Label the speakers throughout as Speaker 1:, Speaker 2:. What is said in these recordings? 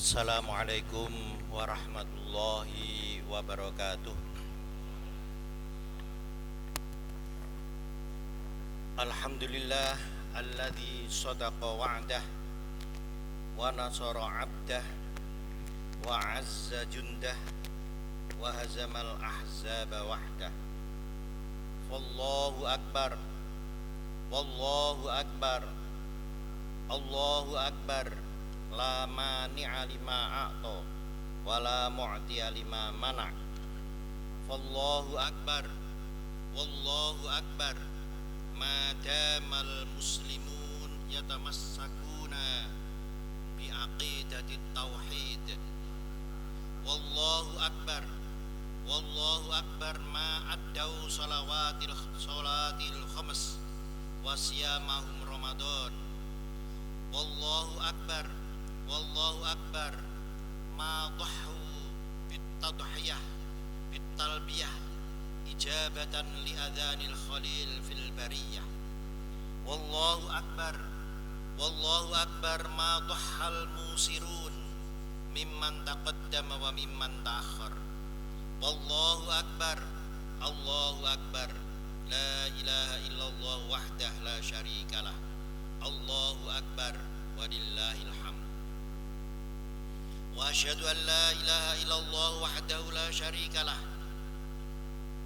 Speaker 1: Assalamualaikum warahmatullahi wabarakatuh. Alhamdulillah alladzi sadaqa wa'dah wa nasara 'abdah wa 'azza jundah wa hazamal ahzaba wahdah. Wallahu akbar. Wallahu akbar. Allahu akbar. La mani'a lima a'ta wa la mu'tiya lima mana'. Wallahu akbar. Wallahu akbar. Ma damal muslimun yatamassakuna bi aqidatit tauhid. Wallahu akbar. Wallahu akbar ma addau salatil khams wa siyamahum ramadan. Wallahu akbar. Wallahu akbar ma dhahu bit tadhiyah bit talbiyah ijabatan li adhanil khalil fil bariyah. Wallahu akbar. Wallahu akbar ma dhahal musirun mimman taqaddama wa mimman ta'akhkhar. Wallahu akbar. Allahu akbar. La ilaha illallah wahdah la syarikalah. Allahu akbar walillahil hamd. Wa asyhadu an la ilaha illallah wahdahu la syarikalah.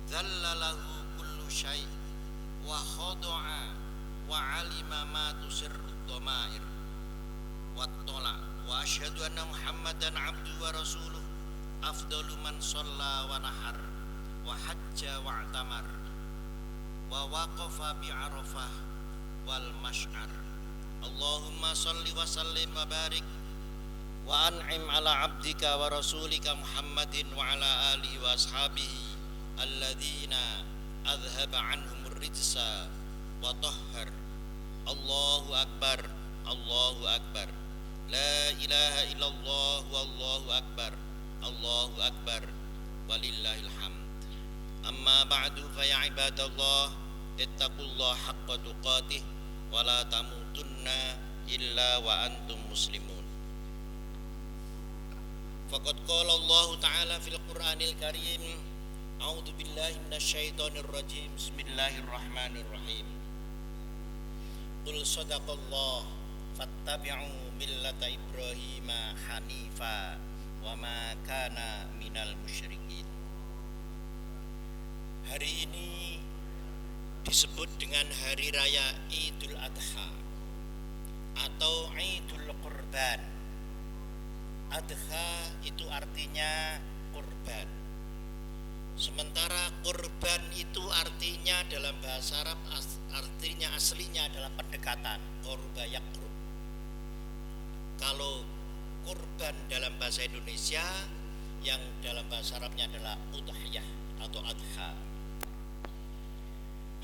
Speaker 1: Dzalla lahu kullu syai' wa khada'a wa 'alima ma tusirru dhamair wa tala. Wa asyhadu anna Muhammadan 'abduhu wa rasuluh afdalu man shalla wa nahar wa hajja wa i'tamar wa waqafa bi Arafah wal mash'ar. Allahumma shalli wa sallim wa barik wa an'im ala 'abdika wa rasulika Muhammadin wa ala alihi wa ashabihi alladzina adhhaba 'anhumur rijsa wa tahhar. Allahu akbar. Allahu akbar. La ilaha illallah wallahu akbar. Allahu akbar walillahil hamd. Amma ba'du fa ya ibadallah ittaqullaha haqqa tuqatih wa la tamutunna illa wa antum muslimun. Faqad qala Allah ta'ala fil Qur'anil Karim, a'udzu billahi minasyaitonir rajim. Bismillahirrahmanirrahim. Qul sadaqallah fattabi'u millata Ibrahima hanifa wa ma kana minal musyrikin. Hari ini disebut dengan hari raya Idul Adha atau Idul Qurban. Adha itu artinya kurban. Sementara kurban itu artinya dalam bahasa Arab artinya aslinya adalah pendekatan, qurba yaqrub. Kalau kurban dalam bahasa Indonesia, yang dalam bahasa Arabnya adalah udhiyah atau adha.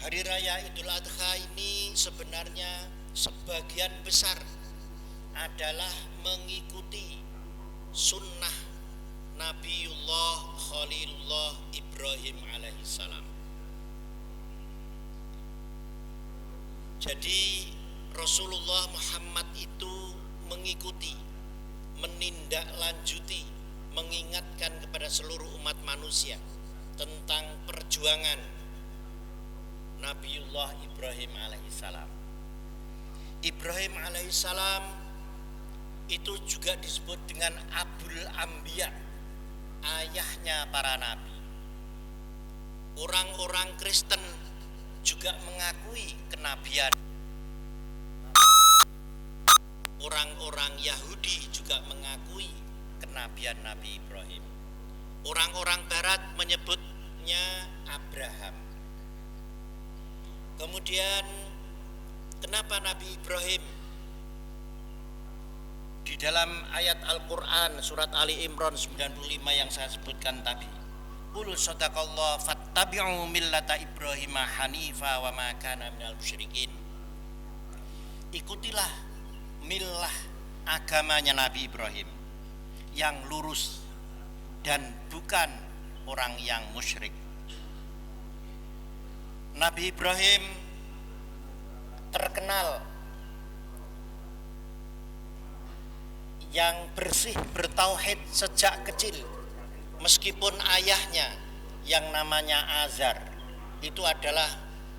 Speaker 1: Hari raya Idul Adha ini sebenarnya sebagian besar adalah mengikuti sunnah Nabiullah Khalilullah Ibrahim alaihissalam. Jadi Rasulullah Muhammad itu mengikuti, menindaklanjuti, mengingatkan kepada seluruh umat manusia tentang perjuangan Nabiullah Ibrahim alaihissalam. Ibrahim alaihissalam itu juga disebut dengan Abul Anbiya, ayahnya para nabi. Orang-orang Kristen juga mengakui kenabian. Orang-orang Yahudi juga mengakui kenabian Nabi Ibrahim. Orang-orang Barat menyebutnya Abraham. Kemudian kenapa Nabi Ibrahim di dalam ayat Al-Quran surat Ali Imran 95 yang saya sebutkan tadi, qul sadaqallah fattabi'u millata Ibrahima hanifa wa ma kana minal musyrikin. Ikutilah millah agamanya Nabi Ibrahim yang lurus dan bukan orang yang musyrik. Nabi Ibrahim terkenal yang bersih, bertauhid sejak kecil. Meskipun ayahnya yang namanya Azar itu adalah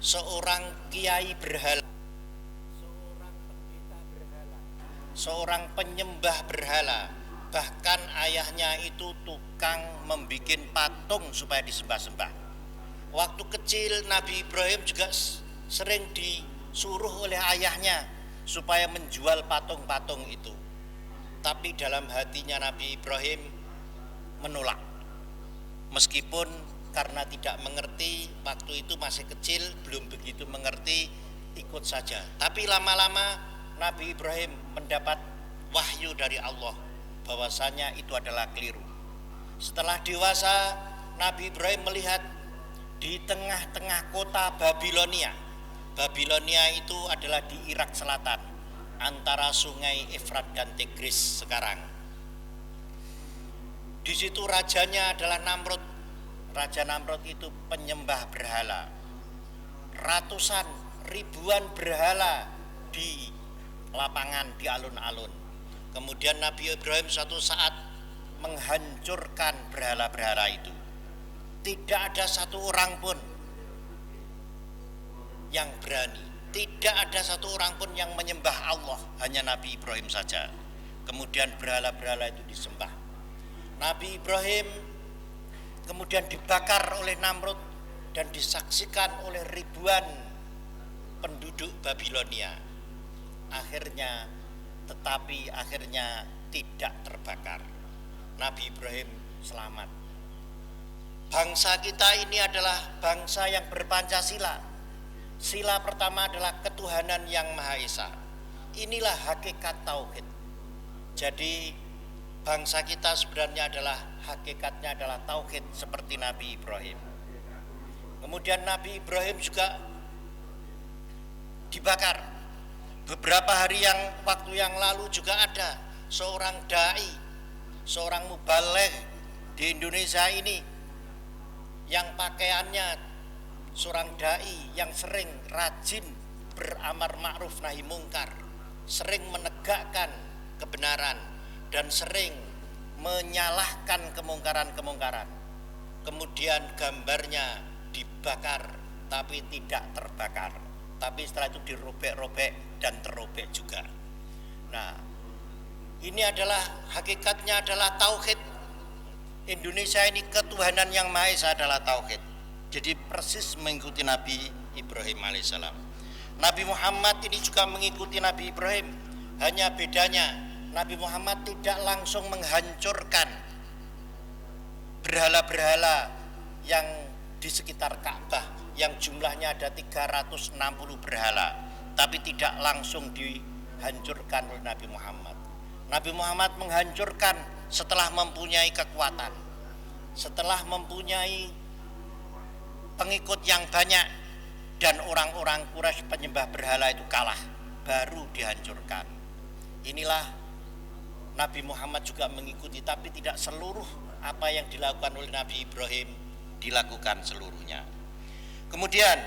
Speaker 1: seorang kiai berhala, seorang pendeta berhala, seorang penyembah berhala. Bahkan ayahnya itu tukang membikin patung supaya disembah-sembah. Waktu kecil Nabi Ibrahim juga sering disuruh oleh ayahnya supaya menjual patung-patung itu. Tapi dalam hatinya Nabi Ibrahim menolak. Meskipun karena tidak mengerti, waktu itu masih kecil, belum begitu mengerti, ikut saja. Tapi lama-lama Nabi Ibrahim mendapat wahyu dari Allah bahwasanya itu adalah keliru. Setelah dewasa, Nabi Ibrahim melihat di tengah-tengah kota Babilonia. Babilonia itu adalah di Irak Selatan, antara sungai Efrat dan Tigris sekarang. Di situ rajanya adalah Namrud. Raja Namrud itu penyembah berhala. Ratusan, ribuan berhala di lapangan, di alun-alun. Kemudian Nabi Ibrahim suatu saat menghancurkan berhala-berhala itu. Tidak ada satu orang pun yang berani. Tidak ada satu orang pun yang menyembah Allah, hanya Nabi Ibrahim saja. Kemudian berhala-berhala itu disembah. Nabi Ibrahim kemudian dibakar oleh Namrud dan disaksikan oleh ribuan penduduk Babilonia. Tetapi akhirnya tidak terbakar. Nabi Ibrahim selamat. Bangsa kita ini adalah bangsa yang berpancasila. Sila pertama adalah ketuhanan yang Maha Esa. Inilah hakikat tauhid. Jadi bangsa kita sebenarnya adalah hakikatnya adalah tauhid seperti Nabi Ibrahim. Kemudian Nabi Ibrahim juga dibakar. Beberapa waktu yang lalu juga ada seorang dai, seorang mubaligh di Indonesia ini yang pakaiannya seorang dai yang sering rajin beramar ma'ruf nahi mungkar, sering menegakkan kebenaran dan sering menyalahkan kemungkaran-kemungkaran. Kemudian gambarnya dibakar tapi tidak terbakar, tapi setelah itu dirobek-robek dan terobek juga. Nah, ini adalah hakikatnya adalah tauhid. Indonesia ini ketuhanan yang Maha Esa adalah tauhid. Jadi persis mengikuti Nabi Ibrahim alaihissalam. Nabi Muhammad ini juga mengikuti Nabi Ibrahim. Hanya bedanya Nabi Muhammad tidak langsung menghancurkan berhala-berhala yang di sekitar Ka'bah yang jumlahnya ada 360 berhala, tapi tidak langsung dihancurkan oleh Nabi Muhammad. Nabi Muhammad menghancurkan setelah mempunyai kekuatan, setelah mempunyai pengikut yang banyak dan orang-orang Quraisy penyembah berhala itu kalah, baru dihancurkan. Inilah Nabi Muhammad juga mengikuti, tapi tidak seluruh apa yang dilakukan oleh Nabi Ibrahim dilakukan seluruhnya. Kemudian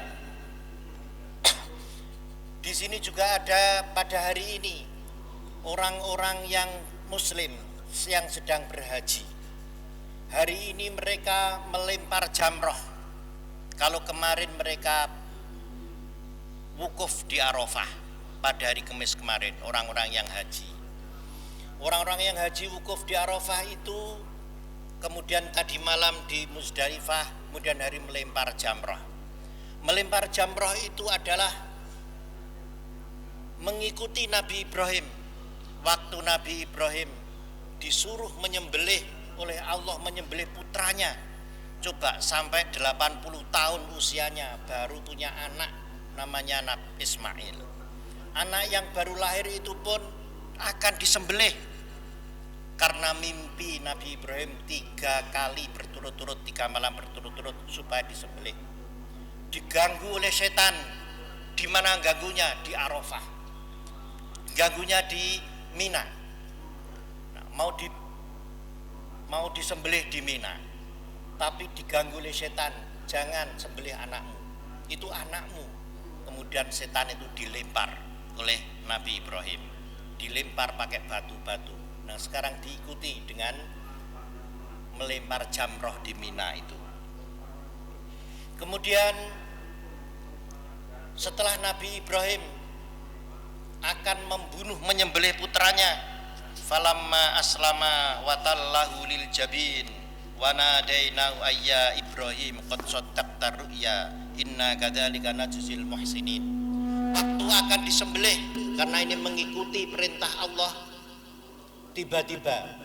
Speaker 1: di sini juga ada pada hari ini orang-orang yang Muslim yang sedang berhaji. Hari ini mereka melempar jamroh. Kalau kemarin mereka wukuf di Arafah pada hari Kamis kemarin, orang-orang yang haji. Orang-orang yang haji wukuf di Arafah itu kemudian tadi malam di Muzdalifah, kemudian hari melempar jamroh. Melempar jamroh itu adalah mengikuti Nabi Ibrahim. Waktu Nabi Ibrahim disuruh menyembelih oleh Allah, menyembelih putranya. Coba sampai 80 tahun usianya baru punya anak namanya Nabi Ismail. Anak yang baru lahir itu pun akan disembelih karena mimpi Nabi Ibrahim 3 kali berturut-turut, 3 malam berturut-turut supaya disembelih. Diganggu oleh setan. Di mana ganggunya? Di Arafah. Ganggunya di Mina. Nah, mau disembelih di Mina, tapi diganggu oleh setan, jangan sembelih anakmu, itu anakmu. Kemudian setan itu dilempar oleh Nabi Ibrahim, dilempar pakai batu-batu. Nah sekarang diikuti dengan melempar jamroh di Mina itu. Kemudian setelah Nabi Ibrahim akan menyembelih putranya, falamma aslama watallahu lil jabin wa nadainahu ayya Ibrahim qad saddaqta ru'ya inna kadzalika najzil muhsinin. Waktu akan disembelih, karena ini mengikuti perintah Allah, tiba-tiba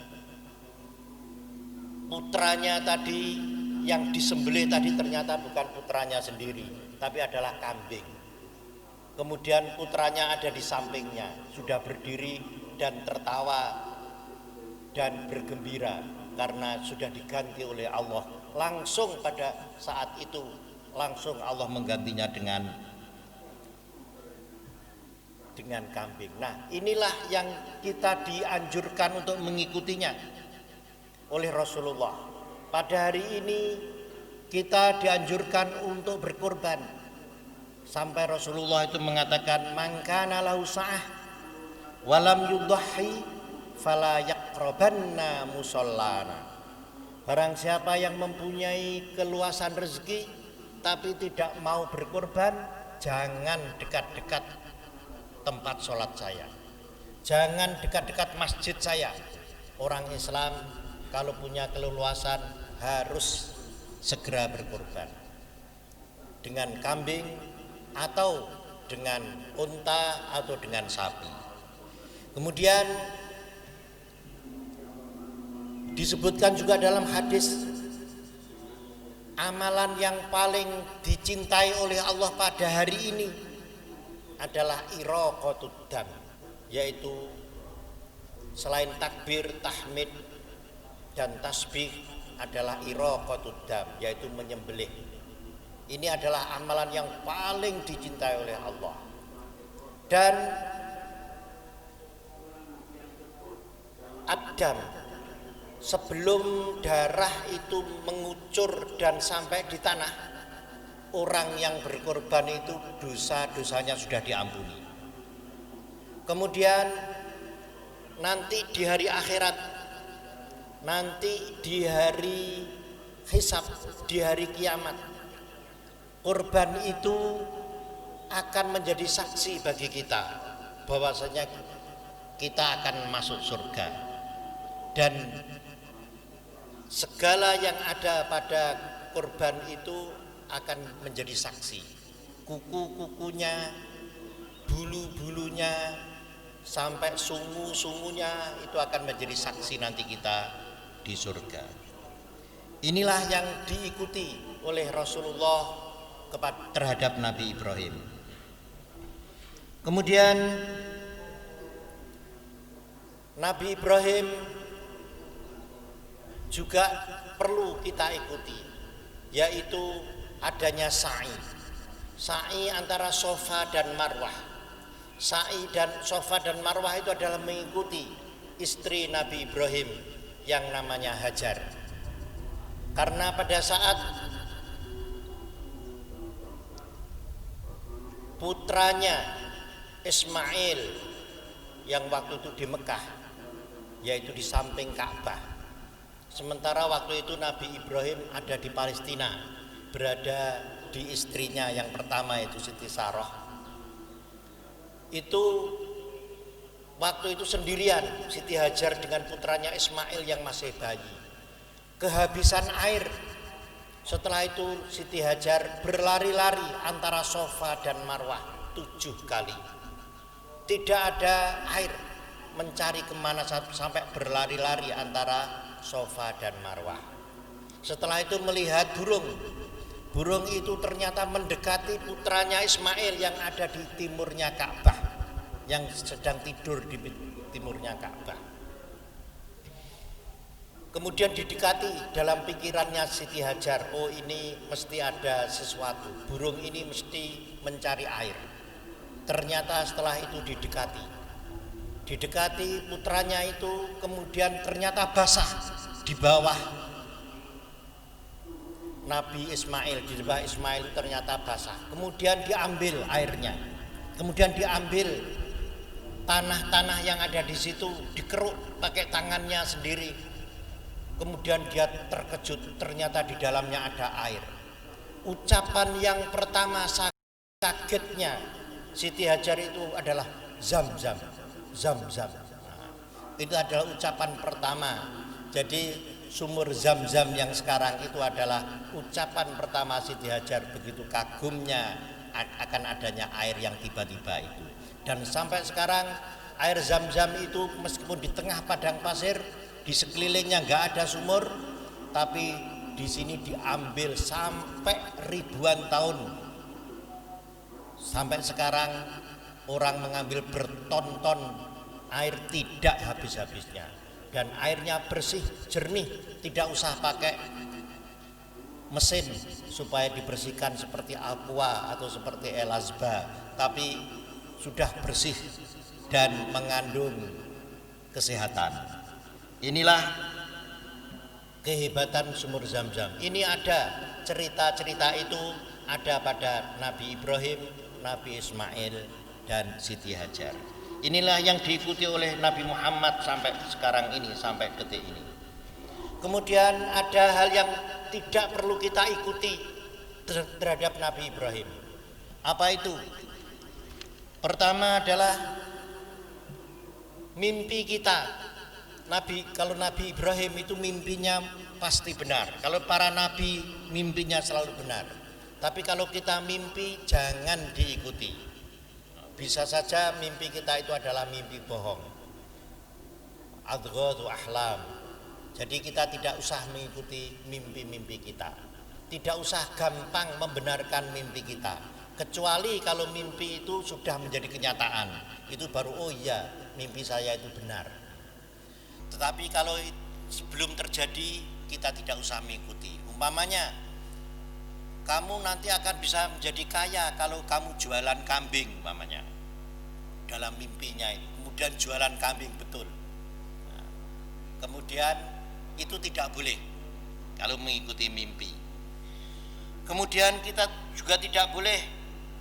Speaker 1: putranya tadi yang disembelih tadi ternyata bukan putranya sendiri, tapi adalah kambing. Kemudian putranya ada di sampingnya, sudah berdiri dan tertawa dan bergembira karena sudah diganti oleh Allah. Langsung pada saat itu langsung Allah menggantinya dengan kambing. Nah, inilah yang kita dianjurkan untuk mengikutinya oleh Rasulullah. Pada hari ini kita dianjurkan untuk berkorban. Sampai Rasulullah itu mengatakan, man kana lahu sa'ah walam yudhahi fala yaqrabanna musallana. Barang siapa yang mempunyai keluasan rezeki tapi tidak mau berkorban, jangan dekat-dekat tempat sholat saya, jangan dekat-dekat masjid saya. Orang Islam kalau punya keleluasan harus segera berkorban dengan kambing atau dengan unta atau dengan sapi. Kemudian disebutkan juga dalam hadis, amalan yang paling dicintai oleh Allah pada hari ini adalah iraqatud dam, yaitu selain takbir, tahmid dan tasbih adalah iraqatud dam, yaitu menyembelih. Ini adalah amalan yang paling dicintai oleh Allah. Dan ad-dam, sebelum darah itu mengucur dan sampai di tanah, orang yang berkorban itu dosa-dosanya sudah diampuni. Kemudian nanti di hari akhirat, nanti di hari hisab, di hari kiamat, korban itu akan menjadi saksi bagi kita bahwasanya kita akan masuk surga. Dan segala yang ada pada korban itu akan menjadi saksi. Kuku-kukunya, bulu-bulunya, sampai sungu-sungunya itu akan menjadi saksi nanti kita di surga. Inilah yang diikuti oleh Rasulullah terhadap Nabi Ibrahim. Kemudian Nabi Ibrahim juga perlu kita ikuti, yaitu adanya sa'i antara Safa dan Marwah. Sa'i dan Safa dan Marwah itu adalah mengikuti istri Nabi Ibrahim yang namanya Hajar. Karena pada saat putranya Ismail yang waktu itu di Mekah, yaitu di samping Ka'bah, sementara waktu itu Nabi Ibrahim ada di Palestina, berada di istrinya yang pertama yaitu Siti Sarah. Itu waktu itu sendirian Siti Hajar dengan putranya Ismail yang masih bayi, kehabisan air. Setelah itu Siti Hajar berlari-lari antara Safa dan Marwah 7 kali. Tidak ada air, mencari kemana sampai berlari-lari antara Safa dan Marwah. Setelah itu melihat burung itu ternyata mendekati putranya Ismail yang ada di timurnya Ka'bah, yang sedang tidur di timurnya Ka'bah. Kemudian didekati, dalam pikirannya Siti Hajar, oh ini mesti ada sesuatu, burung ini mesti mencari air. Ternyata setelah itu didekati putranya itu, kemudian ternyata basah di bawah Nabi Ismail, di bawah Ismail ternyata basah. Kemudian diambil airnya, kemudian diambil tanah-tanah yang ada di situ dikeruk pakai tangannya sendiri. Kemudian dia terkejut, ternyata di dalamnya ada air. Ucapan yang pertama kagetnya Siti Hajar itu adalah zam-zam, zam-zam. Nah, itu adalah ucapan pertama. Jadi sumur zam-zam yang sekarang itu adalah ucapan pertama Siti Hajar, begitu kagumnya akan adanya air yang tiba-tiba itu. Dan sampai sekarang air zam-zam itu meskipun di tengah padang pasir, di sekelilingnya nggak ada sumur, tapi di sini diambil sampai ribuan tahun. Sampai sekarang orang mengambil berton-ton air tidak habis-habisnya, dan airnya bersih, jernih, tidak usah pakai mesin supaya dibersihkan seperti Aqua atau seperti El Azba, tapi sudah bersih dan mengandung kesehatan. Inilah kehebatan sumur Zam-Zam. Ini ada cerita-cerita itu ada pada Nabi Ibrahim, Nabi Ismail, dan Siti Hajar. Inilah yang diikuti oleh Nabi Muhammad sampai sekarang ini, sampai detik ini. Kemudian ada hal yang tidak perlu kita ikuti terhadap Nabi Ibrahim. Apa itu? Pertama adalah mimpi kita. Kalau Nabi Ibrahim itu mimpinya pasti benar. Kalau para nabi mimpinya selalu benar. Tapi kalau kita mimpi jangan diikuti. Bisa saja mimpi kita itu adalah mimpi bohong. Adghatu ahlam. Jadi kita tidak usah mengikuti mimpi-mimpi kita. Tidak usah gampang membenarkan mimpi kita. Kecuali kalau mimpi itu sudah menjadi kenyataan. Itu baru oh iya, mimpi saya itu benar. Tetapi kalau sebelum terjadi kita tidak usah mengikuti. Umpamanya kamu nanti akan bisa menjadi kaya kalau kamu jualan kambing umpamanya. Dalam mimpinya itu. Kemudian jualan kambing betul. Nah, kemudian itu tidak boleh kalau mengikuti mimpi. Kemudian kita juga tidak boleh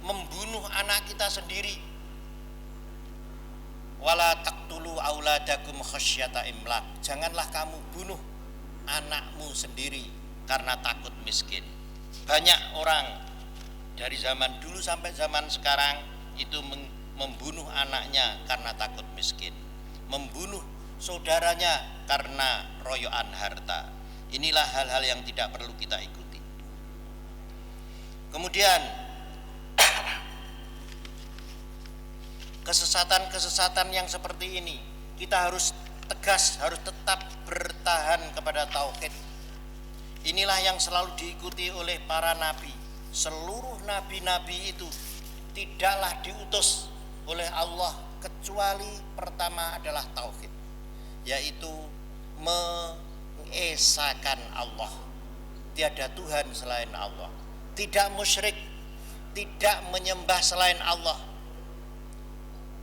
Speaker 1: membunuh anak kita sendiri. Wala taqtulu auladakum khasyata imlaq. Janganlah kamu bunuh anakmu sendiri karena takut miskin. Banyak orang dari zaman dulu sampai zaman sekarang itu membunuh anaknya karena takut miskin, membunuh saudaranya karena royoan harta. Inilah hal-hal yang tidak perlu kita ikuti. Kemudian kesesatan-kesesatan yang seperti ini kita harus tegas, harus tetap bertahan kepada tauhid. Inilah yang selalu diikuti oleh para nabi. Seluruh nabi-nabi itu tidaklah diutus oleh Allah kecuali pertama adalah tauhid, yaitu mengesahkan Allah. Tiada Tuhan selain Allah. Tidak musyrik, tidak menyembah selain Allah.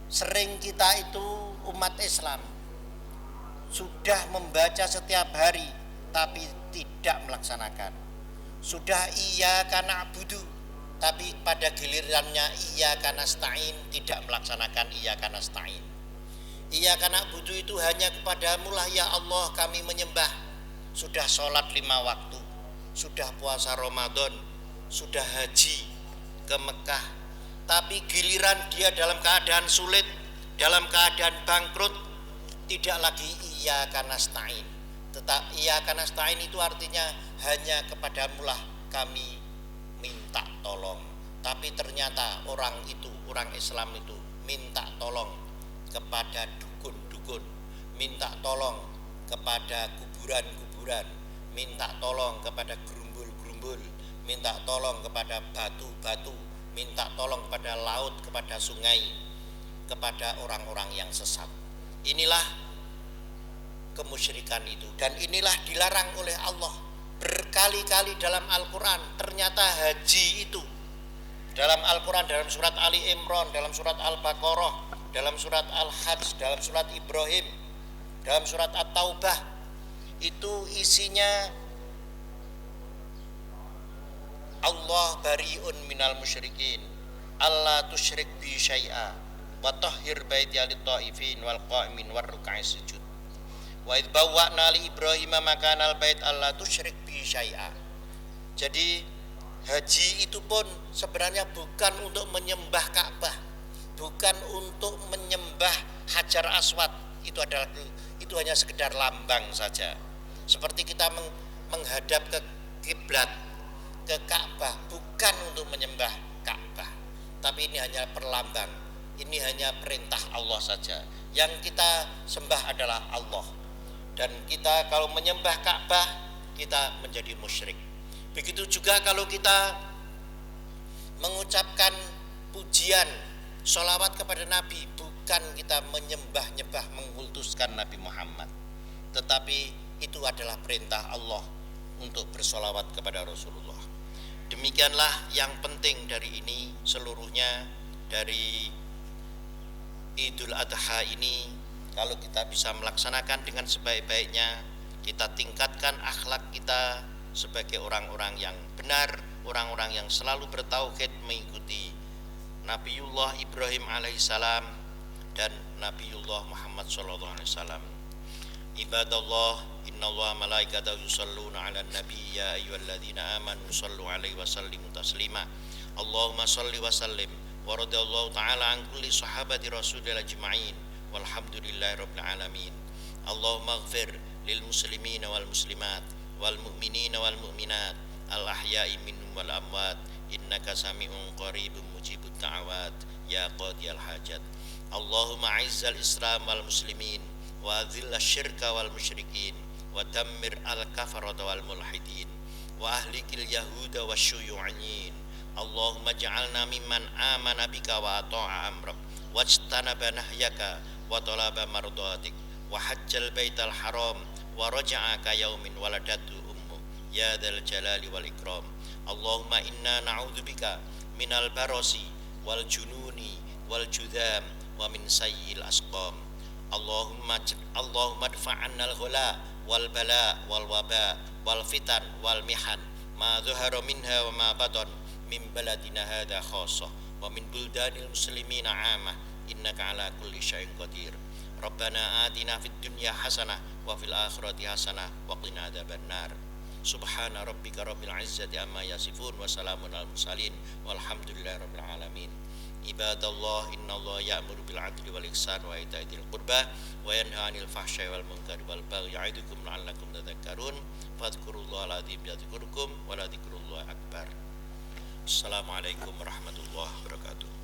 Speaker 1: Sering kita itu umat Islam sudah membaca setiap hari tapi tidak melaksanakan. Sudah iyyaka na'budu tapi pada gilirannya iyyaka nasta'in tidak melaksanakan iyyaka nasta'in. Iyyaka na'budu itu hanya kepadamu lah ya Allah kami menyembah. Sudah sholat 5 waktu, sudah puasa Ramadan, sudah haji ke Mekah, tapi giliran dia dalam keadaan sulit, dalam keadaan bangkrut, tidak lagi iyyaka nasta'in. Tetap iyyaka nasta'in itu artinya hanya kepadamu lah kami minta tolong. Tapi ternyata orang Islam itu minta tolong kepada dukun-dukun, minta tolong kepada kuburan-kuburan, minta tolong kepada gerumbul-gerumbul, minta tolong kepada batu-batu, minta tolong kepada laut, kepada sungai, kepada orang-orang yang sesat. Inilah kemusyrikan itu, dan inilah dilarang oleh Allah berkali-kali dalam Al-Quran. Ternyata haji itu dalam Al-Quran, dalam surat Ali Imran, dalam surat Al-Baqarah, dalam surat Al-Hajj, dalam surat Ibrahim, dalam surat At-Taubah, itu isinya Allah bari'un minal musyrikin, Allah tusyrik bi syai'a, wa tahhir baiti lit-taifin wal qa'imin war ruk'i sujud. Wa idh bawwa'na li Ibrahim makanal bait alla tusyrik bi syai'a. Jadi haji itu pun sebenarnya bukan untuk menyembah Ka'bah, bukan untuk menyembah Hajar Aswad. Itu hanya sekedar lambang saja. Seperti kita menghadap ke kiblat, ke Ka'bah, bukan untuk menyembah Ka'bah, tapi ini hanya perlambang. Ini hanya perintah Allah saja. Yang kita sembah adalah Allah. Dan kita kalau menyembah Ka'bah, kita menjadi musyrik. Begitu juga kalau kita mengucapkan pujian, sholawat kepada Nabi, bukan kita menyembah-nyembah, mengkultuskan Nabi Muhammad, tetapi itu adalah perintah Allah untuk bersolawat kepada Rasulullah. Demikianlah yang penting dari ini seluruhnya, dari Idul Adha ini. Kalau kita bisa melaksanakan dengan sebaik-baiknya, kita tingkatkan akhlak kita sebagai orang-orang yang benar, orang-orang yang selalu bertauhid mengikuti Nabiullah Ibrahim alaihissalam dan Nabiullah Muhammad sallallahu alaihi wasallam. Ibadallah, innallaha malaikatahu yusholluna 'alan nabi ya ayyuhalladzina amanu shallu 'alaihi wa sallimu taslima. Allahumma shalli wa sallim wa radhiyallahu ta'ala an kulli sahabati rasulillah ajma'in walhamdulillahi rabbil alamin. Allahumma ighfir lil muslimina wal muslimat wal mu'minina wal mu'minat al ahya'i minhum wal amwat innaka sami'un qaribun mujibud da'awat ya qadiyal hajat. Allahumma izzal islam wal muslimin wa adhilla syirka wal musyrikin wa dammir al kafarata wal mulhidin wa ahlikil yahuda wa syuyu'in. Allahumma ja'alna mimman amana bika wa ata'a amrak wajtanaba nahyaka wa talaba mardatik wa hajjal baital haram wa raja'a ka yaumin waladatu ummu ya dzal jalali wal ikram. Allahumma inna na'udzubika minal barasi wal jununi wal judham wa min sayyil asqam. Allahumma dfa'annal ghala wal bala wal waba wal fitan wal mihan ma zuhara minha wa ma batan min baladina hadha khassah wa min buldanil muslimina 'amah innaka ala kulli syai'in qadir. Rabbana atina fid dunya hasanah wa fil akhirati hasanah wa qina adzabannar. Subhana rabbika rabbil izzati amma yasifun wa salamun alal mursalin walhamdulillahi rabbil alamin. Ibadallah, innallaha ya'muru bil 'adli wal ihsan wa ita'i dzil qurba wa yanha 'anil fahsya'i wal munkari wal baghi ya'idukum la'allakum tadhakkarun. Fadhkurullahal 'azim yadhkurkum wa la dzikrullahi akbar. Assalamualaikum warahmatullahi wabarakatuh.